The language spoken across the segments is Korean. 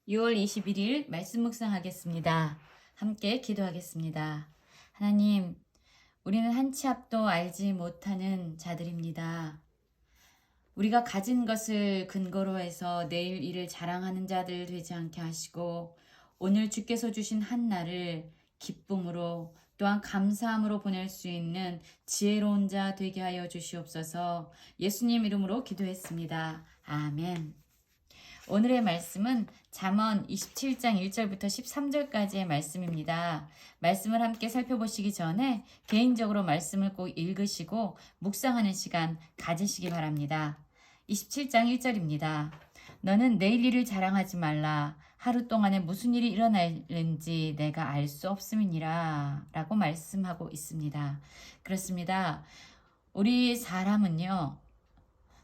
6월 21일 말씀 묵상하겠습니다. 함께 기도하겠습니다. 하나님, 우리는 한 치 앞도 알지 못하는 자들입니다. 우리가 가진 것을 근거로 해서 내일 일을 자랑하는 자들 되지 않게 하시고, 오늘 주께서 주신 한 날을 기쁨으로 또한 감사함으로 보낼 수 있는 지혜로운 자 되게 하여 주시옵소서. 예수님 이름으로 기도했습니다. 아멘. 오늘의 말씀은 잠언 27장 1절부터 13절까지의 말씀입니다. 말씀을 함께 살펴보시기 전에 개인적으로 말씀을 꼭 읽으시고 묵상하는 시간 가지시기 바랍니다. 27장 1절입니다. 너는 내일 일을 자랑하지 말라. 하루 동안에 무슨 일이 일어날는지 내가 알 수 없음이니라 라고 말씀하고 있습니다. 그렇습니다. 우리 사람은요,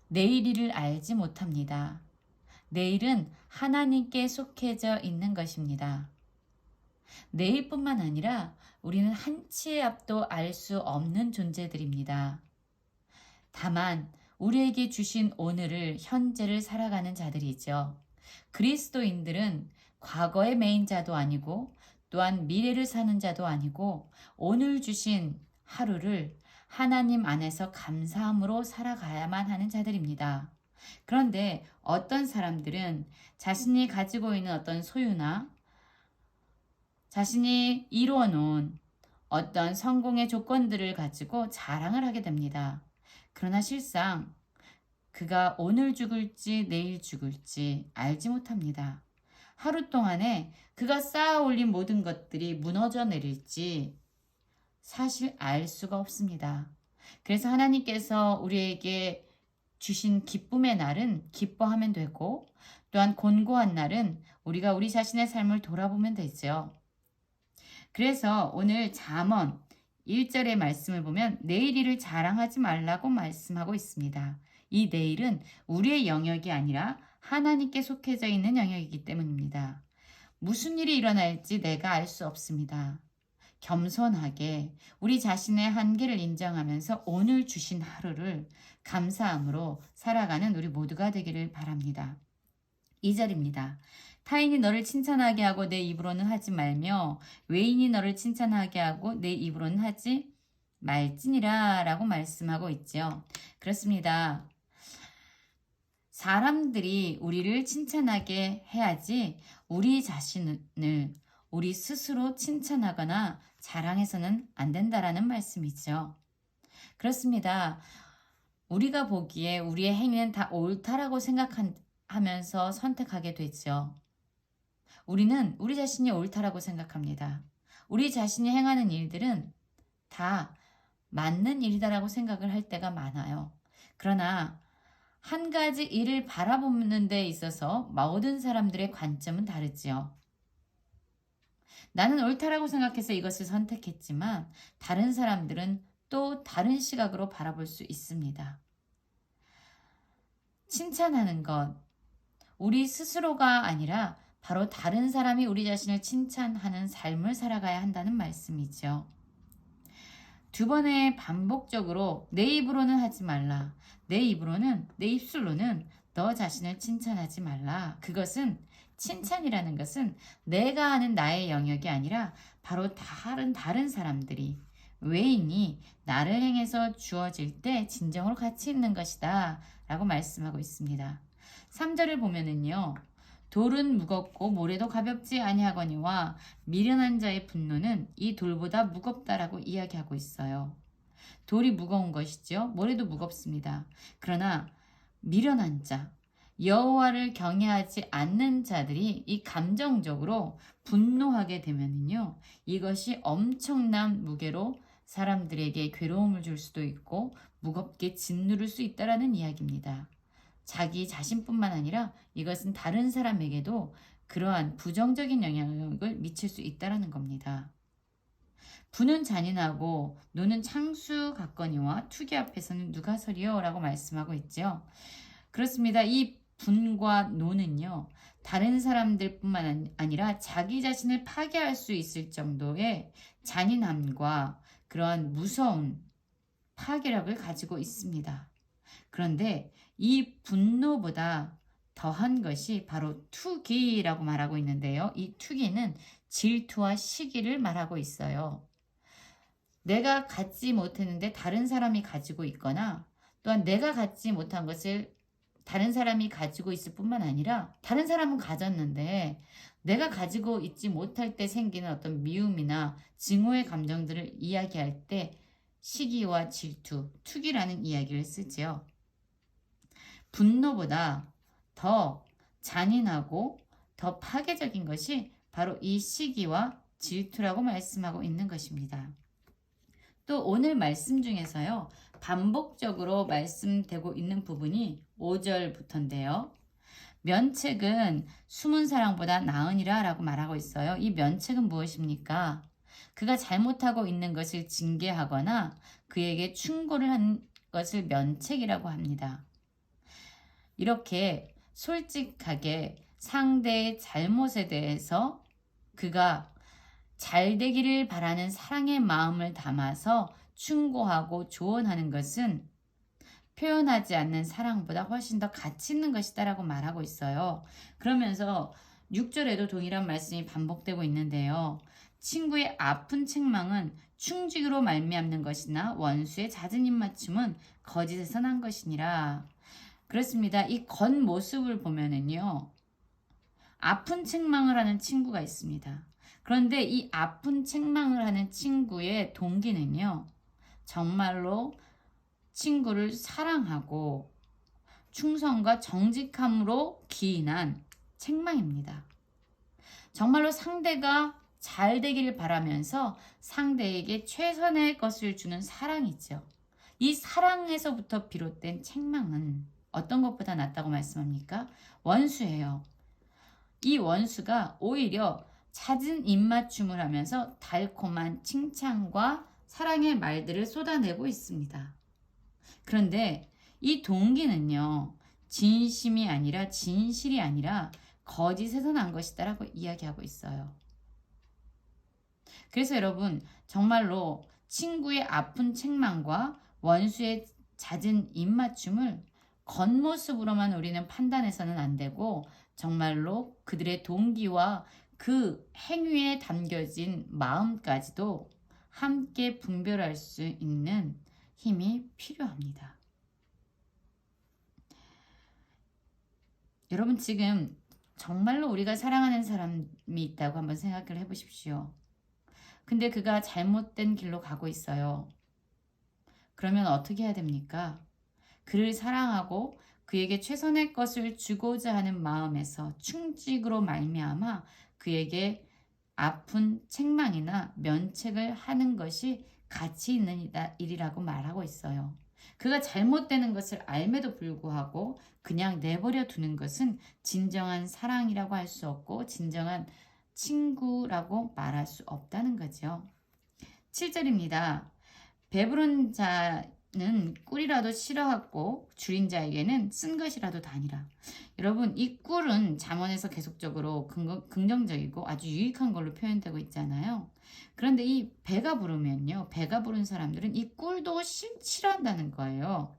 내일 일을 알지 못합니다. 내일은 하나님께 속해져 있는 것입니다. 내일뿐만 아니라 우리는 한 치의 앞도 알 수 없는 존재들입니다. 다만 우리에게 주신 오늘을, 현재를 살아가는 자들이죠. 그리스도인들은 과거의 매인 자도 아니고 또한 미래를 사는 자도 아니고 오늘 주신 하루를 하나님 안에서 감사함으로 살아가야만 하는 자들입니다. 그런데 어떤 사람들은 자신이 가지고 있는 어떤 소유나 자신이 이루어 놓은 어떤 성공의 조건들을 가지고 자랑을 하게 됩니다. 그러나 실상 그가 오늘 죽을지 내일 죽을지 알지 못합니다. 하루 동안에 그가 쌓아 올린 모든 것들이 무너져 내릴지 사실 알 수가 없습니다. 그래서 하나님께서 우리에게 주신 기쁨의 날은 기뻐하면 되고, 또한 곤고한 날은 우리가 우리 자신의 삶을 돌아보면 되죠. 그래서 오늘 잠언 1절의 말씀을 보면 내일 일을 자랑하지 말라고 말씀하고 있습니다. 이 내일은 우리의 영역이 아니라 하나님께 속해져 있는 영역이기 때문입니다. 무슨 일이 일어날지 내가 알 수 없습니다. 겸손하게 우리 자신의 한계를 인정하면서 오늘 주신 하루를 감사함으로 살아가는 우리 모두가 되기를 바랍니다. 2절입니다. 타인이 너를 칭찬하게 하고 내 입으로는 하지 말며 외인이 너를 칭찬하게 하고 내 입으로는 하지 말지니라 라고 말씀하고 있죠. 그렇습니다. 사람들이 우리를 칭찬하게 해야지 우리 자신을 우리 스스로 칭찬하거나 자랑해서는 안 된다라는 말씀이죠. 그렇습니다. 우리가 보기에 우리의 행위는 다 옳다라고 생각하면서 선택하게 되죠. 우리는 우리 자신이 옳다라고 생각합니다. 우리 자신이 행하는 일들은 다 맞는 일이다라고 생각을 할 때가 많아요. 그러나 한 가지 일을 바라보는 데 있어서 모든 사람들의 관점은 다르지요. 나는 옳다라고 생각해서 이것을 선택했지만 다른 사람들은 또 다른 시각으로 바라볼 수 있습니다. 칭찬하는 것, 우리 스스로가 아니라 바로 다른 사람이 우리 자신을 칭찬하는 삶을 살아가야 한다는 말씀이죠. 두 번의 반복적으로 내 입으로는 하지 말라. 내 입으로는, 내 입술로는 너 자신을 칭찬하지 말라. 그것은 칭찬이라는 것은 내가 하는 나의 영역이 아니라 바로 다른 사람들이 외인이 나를 행해서 주어질 때 진정으로 가치 있는 것이다 라고 말씀하고 있습니다. 3절을 보면은요. 돌은 무겁고 모래도 가볍지 아니하거니와 미련한 자의 분노는 이 돌보다 무겁다라고 이야기하고 있어요. 돌이 무거운 것이죠. 모래도 무겁습니다. 그러나 미련한 자, 여호와를 경외하지 않는 자들이 이 감정적으로 분노하게 되면은요, 이것이 엄청난 무게로 사람들에게 괴로움을 줄 수도 있고 무겁게 짓누를 수 있다라는 이야기입니다. 자기 자신뿐만 아니라 이것은 다른 사람에게도 그러한 부정적인 영향을 미칠 수 있다라는 겁니다. 분은 잔인하고 노는 창수 같거니와 투기 앞에서는 누가 서리요? 라고 말씀하고 있죠. 그렇습니다. 이 분과 노는요, 다른 사람들뿐만 아니라 자기 자신을 파괴할 수 있을 정도의 잔인함과 그러한 무서운 파괴력을 가지고 있습니다. 그런데 이 분노보다 더한 것이 바로 투기라고 말하고 있는데요. 이 투기는 질투와 시기를 말하고 있어요. 내가 갖지 못했는데 다른 사람이 가지고 있거나 또한 내가 갖지 못한 것을 다른 사람이 가지고 있을 뿐만 아니라 다른 사람은 가졌는데 내가 가지고 있지 못할 때 생기는 어떤 미움이나 증오의 감정들을 이야기할 때 시기와 질투, 투기라는 이야기를 쓰지요. 분노보다 더 잔인하고 더 파괴적인 것이 바로 이 시기와 질투라고 말씀하고 있는 것입니다. 또 오늘 말씀 중에서요, 반복적으로 말씀되고 있는 부분이 5절부터인데요. 면책은 숨은 사랑보다 나으니라 라고 말하고 있어요. 이 면책은 무엇입니까? 그가 잘못하고 있는 것을 징계하거나 그에게 충고를 한 것을 면책이라고 합니다. 이렇게 솔직하게 상대의 잘못에 대해서 그가 잘 되기를 바라는 사랑의 마음을 담아서 충고하고 조언하는 것은 표현하지 않는 사랑보다 훨씬 더 가치 있는 것이다 라고 말하고 있어요. 그러면서 6절에도 동일한 말씀이 반복되고 있는데요. 친구의 아픈 책망은 충직으로 말미암는 것이나 원수의 잦은 입맞춤은 거짓에서 난 것이니라. 그렇습니다. 이 겉모습을 보면은요, 아픈 책망을 하는 친구가 있습니다. 그런데 이 아픈 책망을 하는 친구의 동기는요, 정말로 친구를 사랑하고 충성과 정직함으로 기인한 책망입니다. 정말로 상대가 잘 되기를 바라면서 상대에게 최선의 것을 주는 사랑이죠. 이 사랑에서부터 비롯된 책망은 어떤 것보다 낫다고 말씀합니까? 원수예요. 이 원수가 오히려 잦은 입맞춤을 하면서 달콤한 칭찬과 사랑의 말들을 쏟아내고 있습니다. 그런데 이 동기는요, 진심이 아니라 진실이 아니라 거짓에서 난 것이다 라고 이야기하고 있어요. 그래서 여러분, 정말로 친구의 아픈 책망과 원수의 잦은 입맞춤을 겉모습으로만 우리는 판단해서는 안 되고 정말로 그들의 동기와 그 행위에 담겨진 마음까지도 함께 분별할 수 있는 힘이 필요합니다. 여러분, 지금 정말로 우리가 사랑하는 사람이 있다고 한번 생각을 해보십시오. 근데 그가 잘못된 길로 가고 있어요. 그러면 어떻게 해야 됩니까? 그를 사랑하고 그에게 최선의 것을 주고자 하는 마음에서 충직으로 말미암아 그에게 아픈 책망이나 면책을 하는 것이 가치 있는 일이라고 말하고 있어요. 그가 잘못되는 것을 알매도 불구하고 그냥 내버려 두는 것은 진정한 사랑이라고 할 수 없고 진정한 친구라고 말할 수 없다는 거죠. 7절입니다. 배부른 자는 꿀이라도 싫어하고 줄인 자에게는 쓴 것이라도 다니라. 여러분, 이 꿀은 잠언에서 계속적으로 긍정적이고 아주 유익한 걸로 표현되고 있잖아요. 그런데 이 배가 부르면요, 배가 부른 사람들은 이 꿀도 싫어한다는 거예요.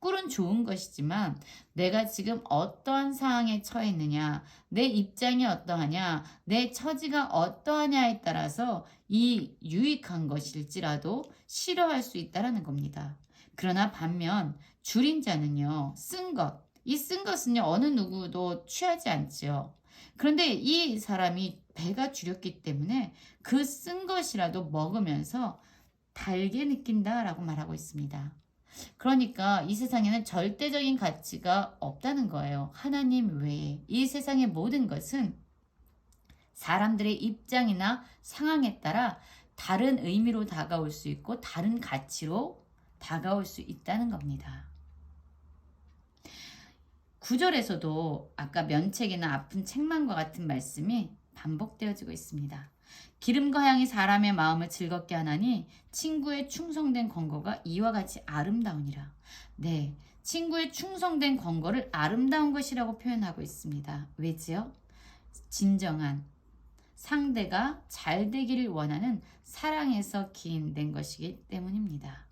꿀은 좋은 것이지만 내가 지금 어떠한 상황에 처해 있느냐, 내 입장이 어떠하냐, 내 처지가 어떠하냐에 따라서 이 유익한 것일지라도 싫어할 수 있다는 겁니다. 그러나 반면 줄인 자는요, 쓴 것, 이 쓴 것은요, 어느 누구도 취하지 않지요. 그런데 이 사람이 배가 줄였기 때문에 그 쓴 것이라도 먹으면서 달게 느낀다라고 말하고 있습니다. 그러니까 이 세상에는 절대적인 가치가 없다는 거예요. 하나님 외에 이 세상의 모든 것은 사람들의 입장이나 상황에 따라 다른 의미로 다가올 수 있고 다른 가치로 다가올 수 있다는 겁니다. 9절에서도 아까 면책이나 아픈 책망과 같은 말씀이 반복되어지고 있습니다. 기름과 향이 사람의 마음을 즐겁게 하나니 친구의 충성된 권고가 이와 같이 아름다우니라. 네, 친구의 충성된 권고를 아름다운 것이라고 표현하고 있습니다. 왜지요? 진정한 상대가 잘 되기를 원하는 사랑에서 기인된 것이기 때문입니다.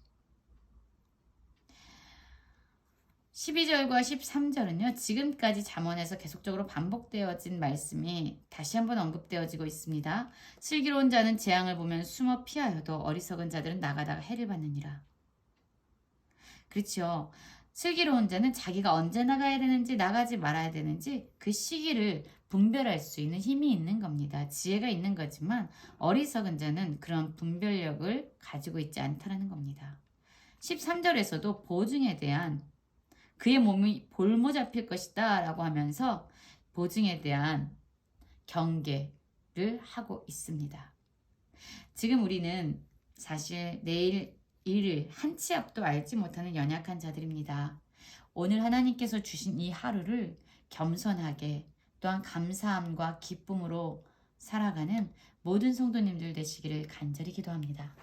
12절과 13절은요. 지금까지 잠언에서 계속적으로 반복되어진 말씀이 다시 한번 언급되어지고 있습니다. 슬기로운 자는 재앙을 보면 숨어 피하여도 어리석은 자들은 나가다가 해를 받느니라. 그렇죠. 슬기로운 자는 자기가 언제 나가야 되는지 나가지 말아야 되는지 그 시기를 분별할 수 있는 힘이 있는 겁니다. 지혜가 있는 거지만 어리석은 자는 그런 분별력을 가지고 있지 않다는 겁니다. 13절에서도 보증에 대한 그의 몸이 볼모 잡힐 것이다 라고 하면서 보증에 대한 경계를 하고 있습니다. 지금 우리는 사실 내일 일을 한 치 앞도 알지 못하는 연약한 자들입니다. 오늘 하나님께서 주신 이 하루를 겸손하게 또한 감사함과 기쁨으로 살아가는 모든 성도님들 되시기를 간절히 기도합니다.